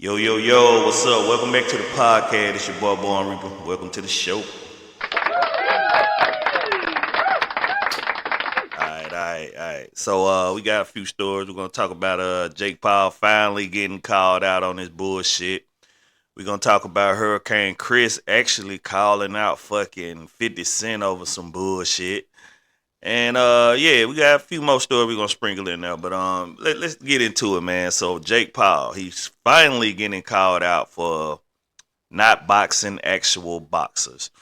Yo, yo, yo, what's up? Welcome back to the podcast. It's your boy, Born Reaper. Welcome to the show. All right. So, we got a few stories. We're going to talk about Jake Paul finally getting called out on this bullshit. We're going to talk about Hurricane Chris actually calling out fucking 50 Cent over some bullshit. And yeah, we got a few more stories we're gonna sprinkle in there, but let's get into it, man. So Jake Paul, he's finally getting called out for not boxing actual boxers.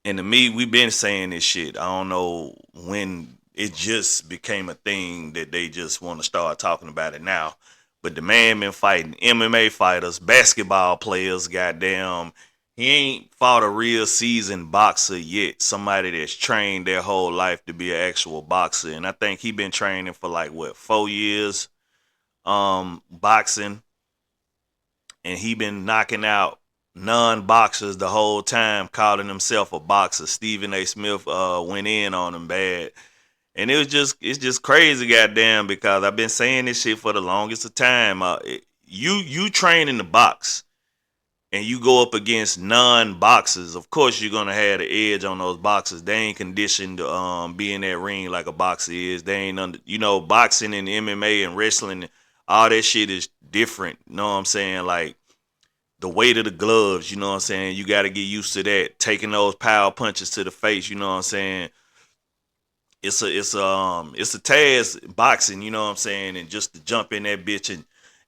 And to me, we've been saying this shit. I don't know when it just became a thing that they just want to start talking about it now. But the man been fighting MMA fighters, basketball players, goddamn. He ain't fought a real seasoned boxer yet. Somebody that's trained their whole life to be an actual boxer. And I think he been training for like what, 4 years boxing, and he been knocking out non-boxers the whole time, calling himself a boxer. Stephen A. Smith went in on him bad, and it's just crazy, goddamn. Because I've been saying this shit for the longest of time. You train in the box, and you go up against non-boxers. Of course, you're gonna have the edge on those boxers. They ain't conditioned to be in that ring like a boxer is. They ain't under, boxing and MMA and wrestling. All that shit is different. You know what I'm saying? Like the weight of the gloves, you know what I'm saying? You got to get used to that. Taking those power punches to the face, you know what I'm saying? It's a task boxing, you know what I'm saying? And just to jump in that bitch,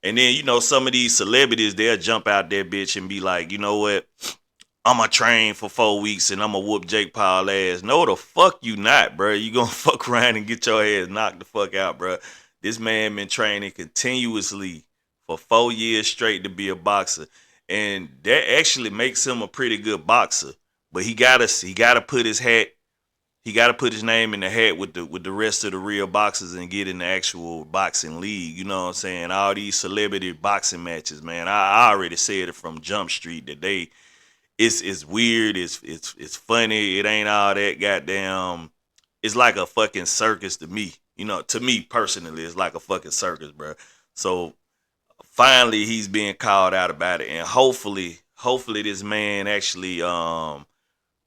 and then some of these celebrities, they'll jump out that bitch and be like, you know what? I'm gonna train for 4 weeks and I'm gonna whoop Jake Paul ass. No, the fuck you not, bro. You gonna fuck around and get your ass knocked the fuck out, bro. This man been training continuously for 4 years straight to be a boxer, and that actually makes him a pretty good boxer. But he gotta put his hat, he gotta put his name in the hat with the rest of the real boxers and get in the actual boxing league. You know what I'm saying? All these celebrity boxing matches, man. I already said it from Jump Street that it's weird, it's funny, it ain't all that goddamn. It's like a fucking circus to me. To me personally, it's like a fucking circus, bro. So finally he's being called out about it, and hopefully this man actually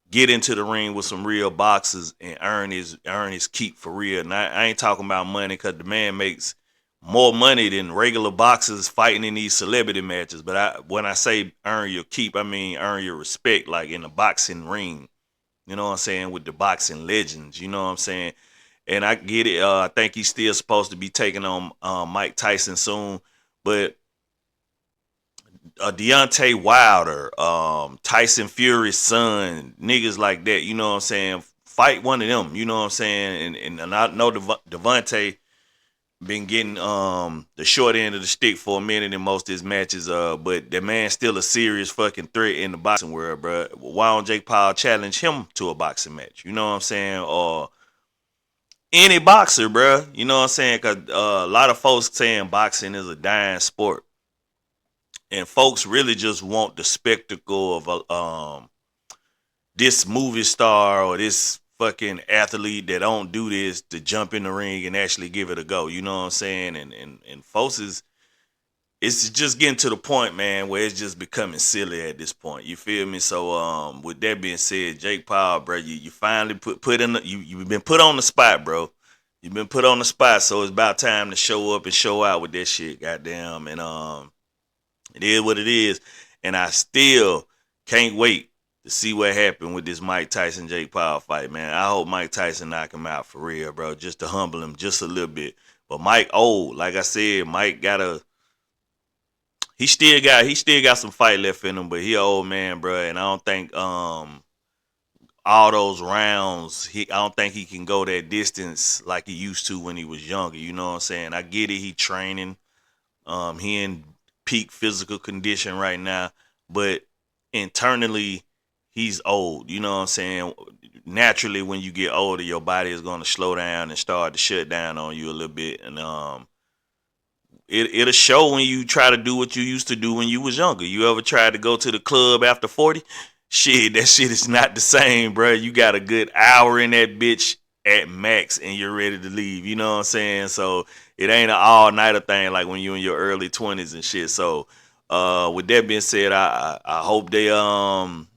get into the ring with some real boxers and earn his keep for real. And I ain't talking about money, because the man makes more money than regular boxers fighting in these celebrity matches. But when I say earn your keep, I mean earn your respect, like in the boxing ring. You know what I'm saying? With the boxing legends, you know what I'm saying? And I get it. I think he's still supposed to be taking on Mike Tyson soon, but Deontay Wilder, Tyson Fury's son, niggas like that, you know what I'm saying? Fight one of them, you know what I'm saying? And I know Devontae been getting the short end of the stick for a minute in most of his matches, but that man's still a serious fucking threat in the boxing world, bro. Why don't Jake Paul challenge him to a boxing match? You know what I'm saying? Or any boxer, bro. You know what I'm saying? Because a lot of folks saying boxing is a dying sport, and folks really just want the spectacle of this movie star or this fucking athlete that don't do this to jump in the ring and actually give it a go. You know what I'm saying? And folks it's just getting to the point, man, where it's just becoming silly at this point. You feel me? So with that being said, Jake Paul, bro, you finally put in you've been put on the spot, bro. You've been put on the spot, so it's about time to show up and show out with that shit, goddamn. And it is what it is. And I still can't wait to see what happened with this Mike Tyson Jake Paul fight, man. I hope Mike Tyson knock him out for real, bro, just to humble him just a little bit. But Mike old, like I said, Mike he still got some fight left in him, but he an old man, bro, and I don't think all those rounds, I don't think he can go that distance like he used to when he was younger. You know what I'm saying? I get it, he training. He in peak physical condition right now, but internally he's old. You know what I'm saying? Naturally, when you get older, your body is going to slow down and start to shut down on you a little bit, and it'll show when you try to do what you used to do when you was younger. You ever tried to go to the club after 40? Shit, that shit is not the same, bro. You got a good hour in that bitch at max and you're ready to leave. You know what I'm saying? So It ain't an all nighter thing like when you in your early 20s and shit. So with that being said, I hope they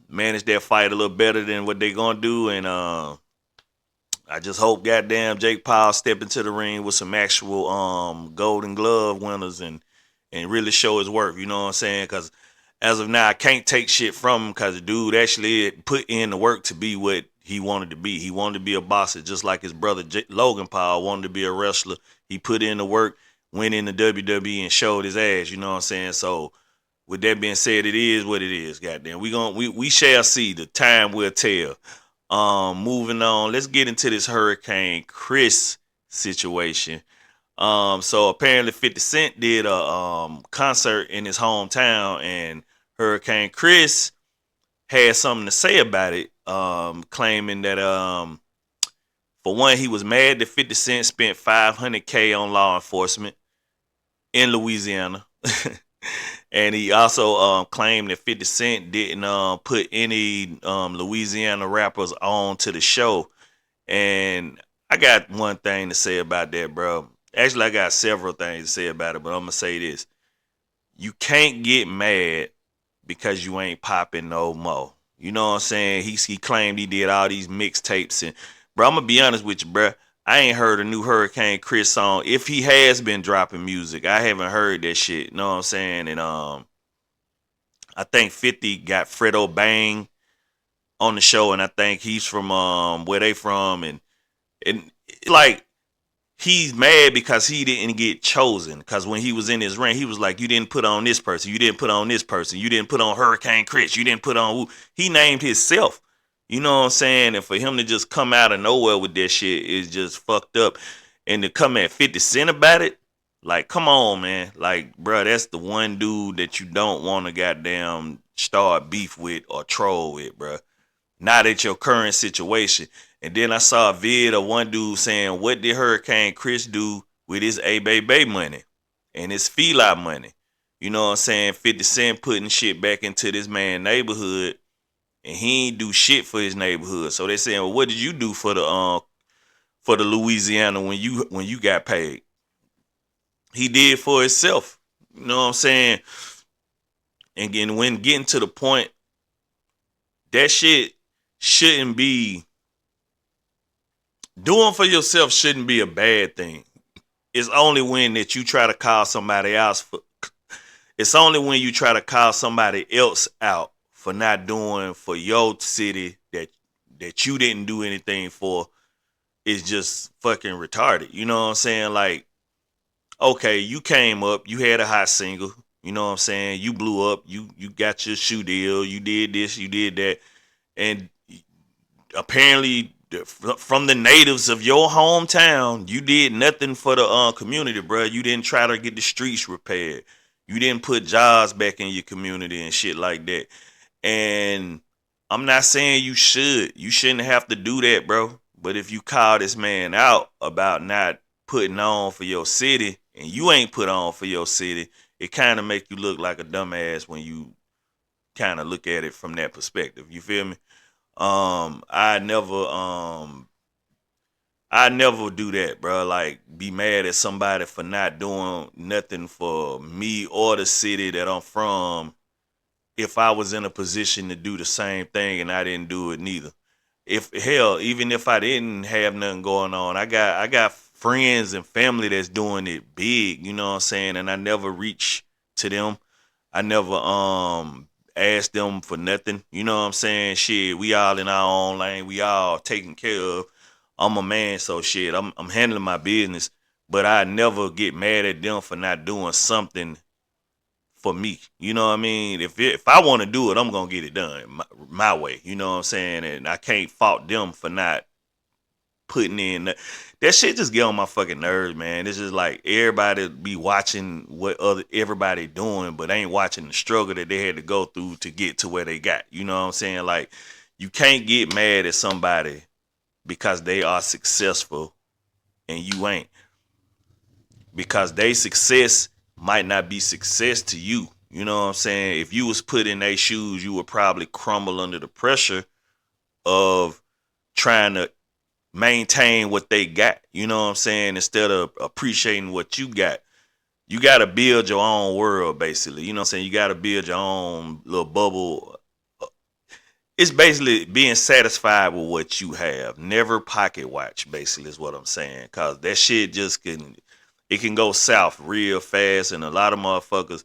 manage their fight a little better than what they gonna do, and I just hope goddamn Jake Paul step into the ring with some actual Golden Glove winners and really show his worth. You know what I'm saying? Because as of now, I can't take shit from him because the dude actually put in the work to be what he wanted to be. He wanted to be a boxer just like his brother Logan Paul wanted to be a wrestler. He put in the work, went in the WWE and showed his ass. You know what I'm saying? So with that being said, it is what it is. Goddamn, we shall see. The time will tell. Moving on, let's get into this Hurricane Chris situation. So apparently 50 Cent did a concert in his hometown, and Hurricane Chris had something to say about it, claiming that for one, he was mad that 50 Cent spent $500K on law enforcement in Louisiana. And he also claimed that 50 Cent didn't put any Louisiana rappers on to the show. And I got one thing to say about that, bro. Actually, I got several things to say about it, but I'm going to say this. You can't get mad because you ain't popping no more. You know what I'm saying? He claimed he did all these mixtapes. And, bro, I'm going to be honest with you, bro. I ain't heard a new Hurricane Chris song. If he has been dropping music, I haven't heard that shit. You know what I'm saying? And I think 50 got Fredo Bang on the show, and I think he's from where they from, and like he's mad because he didn't get chosen. Because when he was in his ring, he was like, "You didn't put on this person. You didn't put on this person. You didn't put on Hurricane Chris. You didn't put on." He named himself. You know what I'm saying? And for him to just come out of nowhere with that shit is just fucked up. And to come at 50 Cent about it, like, come on, man. Like, bro, that's the one dude that you don't want to goddamn start beef with or troll with, bro. Not at your current situation. And then I saw a vid of one dude saying, what did Hurricane Chris do with his A-Bay money and his feline money? You know what I'm saying? 50 Cent putting shit back into this man's neighborhood, and he ain't do shit for his neighborhood. So they saying, well, what did you do for the Louisiana when you got paid? He did for himself. You know what I'm saying? And again, when getting to the point, that shit shouldn't be, doing for yourself shouldn't be a bad thing. It's only when that you try to call somebody else for, it's only when you try to call somebody else out for not doing for your city that you didn't do anything for, is just fucking retarded. You know what I'm saying? Like, okay, you came up, you had a hot single, you know what I'm saying? You blew up, you got your shoe deal, you did this, you did that, and apparently from the natives of your hometown, you did nothing for the community, bro. You didn't try to get the streets repaired. You didn't put jobs back in your community and shit like that. And I'm not saying you should. You shouldn't have to do that, bro. But if you call this man out about not putting on for your city and you ain't put on for your city, it kind of make you look like a dumbass when you kind of look at it from that perspective. You feel me? I never do that, bro. Like, be mad at somebody for not doing nothing for me or the city that I'm from if I was in a position to do the same thing and I didn't do it neither. If hell, even if I didn't have nothing going on, I got friends and family that's doing it big, you know what I'm saying? And I never reach to them. I never ask them for nothing. You know what I'm saying? Shit, we all in our own lane. We all taken care of. I'm a man, so shit, I'm handling my business. But I never get mad at them for not doing something for me. You know what I mean? If I want to do it, I'm gonna get it done my way. You know what I'm saying? And I can't fault them for not putting in that shit. Just get on my fucking nerves, man. It's just like everybody be watching what everybody doing, but ain't watching the struggle that they had to go through to get to where they got. You know what I'm saying? Like, you can't get mad at somebody because they are successful and you ain't, because they success might not be success to you. You know what I'm saying? If you was put in their shoes, you would probably crumble under the pressure of trying to maintain what they got. You know what I'm saying? Instead of appreciating what you got. You got to build your own world, basically. You know what I'm saying? You got to build your own little bubble. It's basically being satisfied with what you have. Never pocket watch, basically, is what I'm saying. Cause that shit just can go south real fast, and a lot of motherfuckers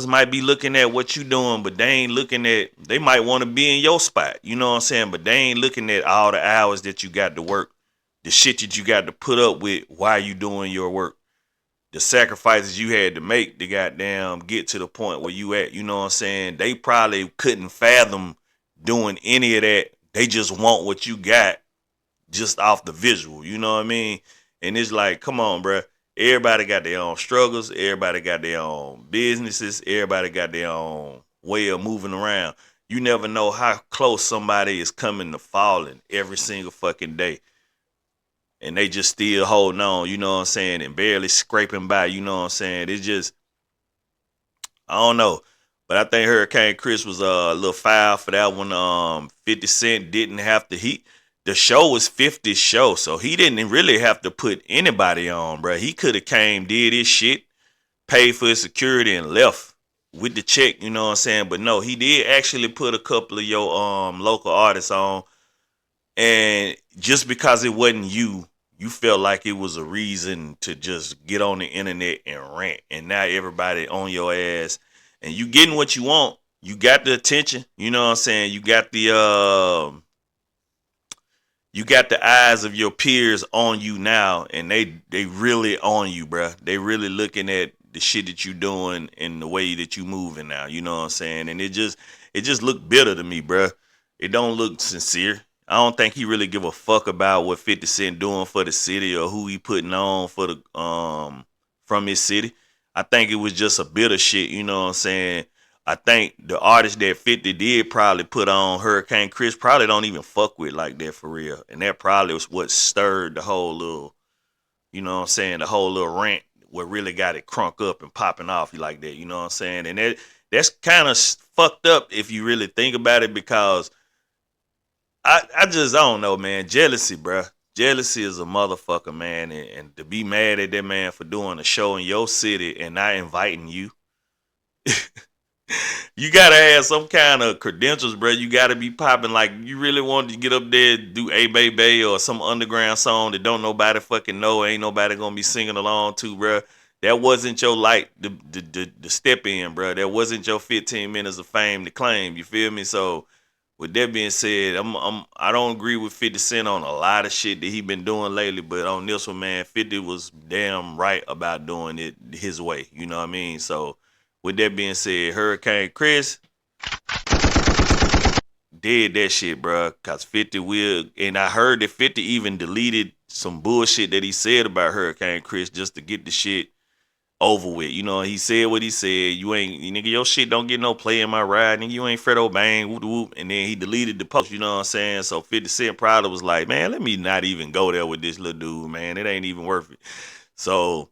might be looking at what you doing, but they ain't looking at. They might want to be in your spot. You know what I'm saying? But they ain't looking at all the hours that you got to work, the shit that you got to put up with while you doing your work, the sacrifices you had to make to goddamn get to the point where you at. You know what I'm saying? They probably couldn't fathom doing any of that. They just want what you got just off the visual. You know what I mean? And it's like, come on, bruh. Everybody got their own struggles. Everybody got their own businesses. Everybody got their own way of moving around. You never know how close somebody is coming to falling every single fucking day, and they just still holding on, you know what I'm saying, and barely scraping by, you know what I'm saying. It's just, I don't know. But I think Hurricane Chris was a little foul for that one. 50 Cent didn't have to the show was 50's show, so he didn't really have to put anybody on, bro. He could have came, did his shit, paid for his security, and left with the check, you know what I'm saying. But no, he did actually put a couple of your local artists on, and just because it wasn't you felt like it was a reason to just get on the internet and rant, and now everybody on your ass, and you getting what you want. You got the attention, you know what I'm saying. You got the eyes of your peers on you now, and they really on you, bruh. They really looking at the shit that you doing and the way that you moving now. You know what I'm saying? And it just looked bitter to me, bruh. It don't look sincere. I don't think he really give a fuck about what 50 Cent doing for the city or who he putting on for the from his city. I think it was just a bitter shit. You know what I'm saying? I think the artist that 50 did probably put on Hurricane Chris probably don't even fuck with like that for real. And that probably was what stirred the whole little, you know what I'm saying, the whole little rant, what really got it crunk up and popping off like that, you know what I'm saying? And that's kind of fucked up if you really think about it, because I don't know, man. Jealousy, bruh. Jealousy is a motherfucker, man. And to be mad at that man for doing a show in your city and not inviting you, you gotta have some kind of credentials, bro. You gotta be popping. Like, you really wanted to get up there, do A Bay Bay or some underground song that don't nobody fucking know, ain't nobody gonna be singing along to, bro. That wasn't your light, the step in, bro. That wasn't your 15 minutes of fame to claim. You feel me? So, with that being said, I don't agree with 50 Cent on a lot of shit that he been doing lately, but on this one, man, 50 was damn right about doing it his way. You know what I mean? So, with that being said, Hurricane Chris did that shit, bro. Cause 50 will, and I heard that 50 even deleted some bullshit that he said about Hurricane Chris just to get the shit over with. You know, he said what he said. You ain't, nigga, your shit don't get no play in my ride. Nigga, you ain't Fredo Bang, whoop whoop. And then he deleted the post, you know what I'm saying? So 50 Cent probably was like, man, let me not even go there with this little dude, man. It ain't even worth it. So,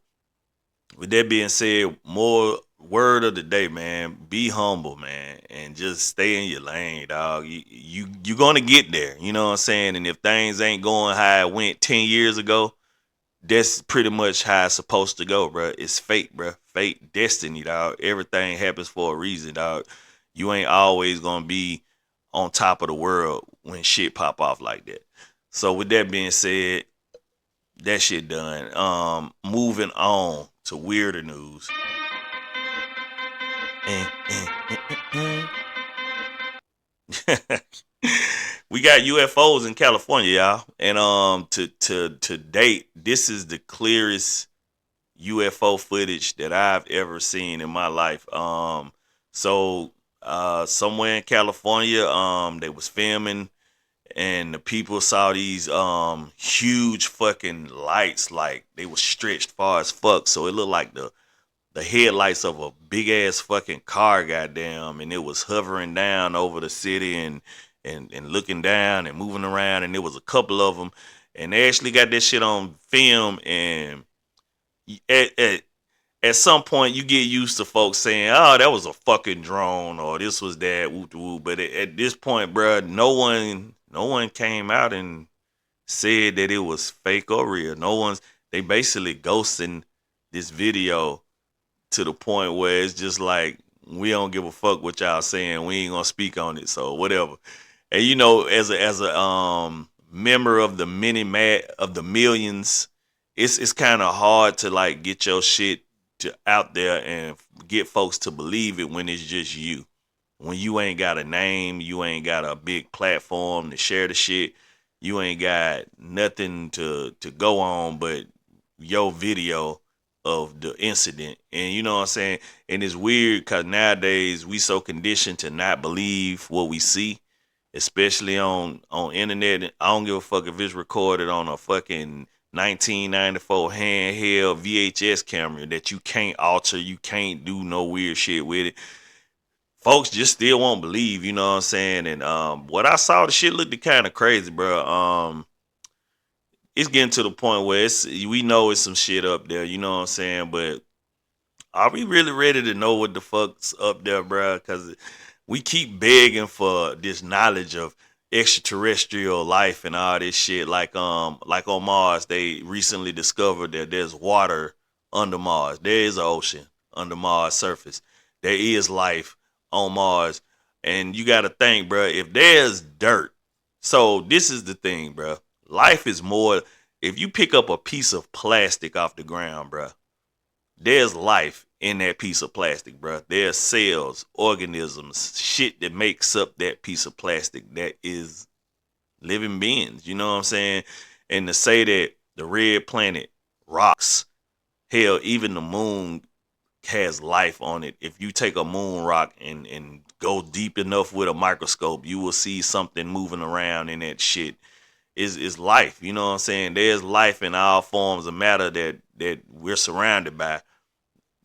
with that being said, more word of the day, man. Be humble, man, and just stay in your lane, dog. You gonna get there. You know what I'm saying? And if things ain't going how it went 10 years ago, that's pretty much how it's supposed to go, bro. It's fate, bro. Fate, destiny, dog. Everything happens for a reason, dog. You ain't always gonna be on top of the world when shit pop off like that. So with that being said, that shit done. Moving on to weirder news. We got UFOs in California, y'all, and to date, this is the clearest UFO footage that I've ever seen in my life. So somewhere in California, they was filming, and the people saw these huge fucking lights, like they were stretched far as fuck, so it looked like the headlights of a big ass fucking car, goddamn, and it was hovering down over the city and looking down and moving around, and there was a couple of them, and they actually got this shit on film. And at, at, at some point you get used to folks saying, "Oh, that was a fucking drone," or "This was that," whoop whoop. But at this point, bruh, No one came out and said that it was fake or real. No one's they basically ghosting this video to the point where it's just like we don't give a fuck what y'all saying. We ain't gonna speak on it. So whatever. And you know, as a member of the of the millions, it's kind of hard to like get your shit out there and get folks to believe it when it's just you. When you ain't got a name, you ain't got a big platform to share the shit. You ain't got nothing to go on but your video of the incident. And you know what I'm saying? And it's weird because nowadays we so conditioned to not believe what we see, especially on internet. I don't give a fuck if it's recorded on a fucking 1994 handheld VHS camera that you can't alter, you can't do no weird shit with it. Folks just still won't believe, you know what I'm saying? And what I saw, the shit looked kind of crazy, bro. It's getting to the point where we know it's some shit up there, you know what I'm saying? But are we really ready to know what the fuck's up there, bro? Because we keep begging for this knowledge of extraterrestrial life and all this shit. Like on Mars, they recently discovered that there's water under Mars. There is an ocean under Mars surface. There is life on Mars, and you got to think, bro. If there's dirt, so this is the thing, bro. Life is more. If you pick up a piece of plastic off the ground, bro, there's life in that piece of plastic, bro. There's cells, organisms, shit that makes up that piece of plastic that is living beings. You know what I'm saying? And to say that the red planet rocks, hell, even the moon has life on it. If you take a moon rock and go deep enough with a microscope, you will see something moving around in that shit. Is life. You know what I'm saying? There's life in all forms of matter that we're surrounded by.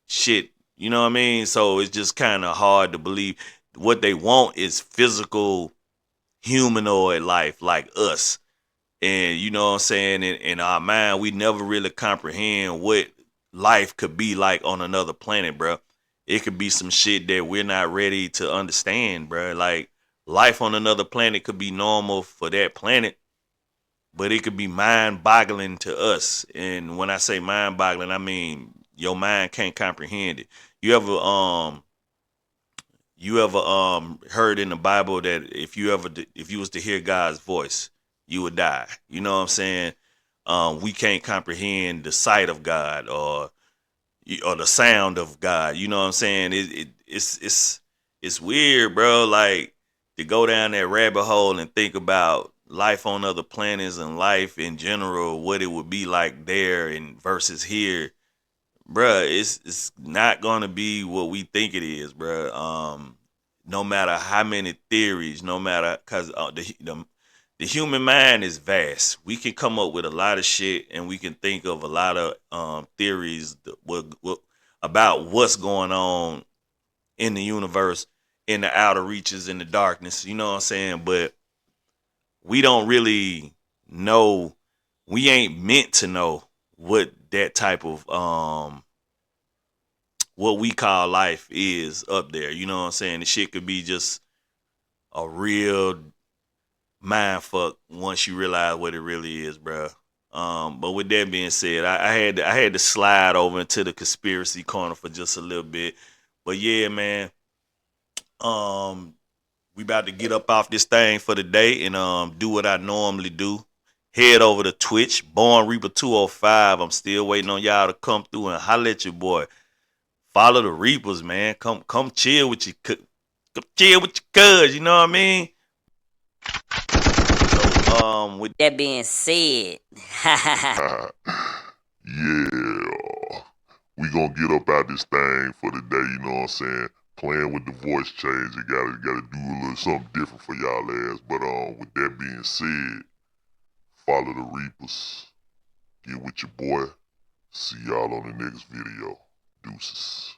Shit. You know what I mean? So it's just kind of hard to believe. What they want is physical humanoid life like us. And you know what I'm saying? In our mind, we never really comprehend what life could be like on another planet, bro. It could be some shit that we're not ready to understand, bro. Like life on another planet could be normal for that planet, but it could be mind-boggling to us. And when I say mind-boggling, I mean your mind can't comprehend it. You ever heard in the Bible that if you was to hear God's voice, you would die. You know what I'm saying? We can't comprehend the sight of God or the sound of God. You know what I'm saying? It's weird, bro. Like to go down that rabbit hole and think about life on other planets and life in general, what it would be like there and versus here, bruh. It's not gonna be what we think it is, bruh. No matter how many theories, no matter because the human mind is vast. We can come up with a lot of shit, and we can think of a lot of theories about what's going on in the universe, in the outer reaches, in the darkness. You know what I'm saying? But we don't really know. We ain't meant to know what that type of what we call life is up there. You know what I'm saying? The shit could be just a real mind fuck once you realize what it really is, bro. But with that being said, I had to slide over into the conspiracy corner for just a little bit. But yeah, man, um, we about to get up off this thing for the day and do what I normally do. Head over to Twitch, Born Reaper 205. I'm still waiting on y'all to come through and holler at your boy. Follow the Reapers, man. Come chill with your come chill with your cuz, you know what I mean? So with that being said, Yeah. We gonna get up out this thing for the day, you know what I'm saying? Playing with the voice change, you gotta do a little something different for y'all ass. But with that being said, follow the Reapers. Get with your boy. See y'all on the next video. Deuces.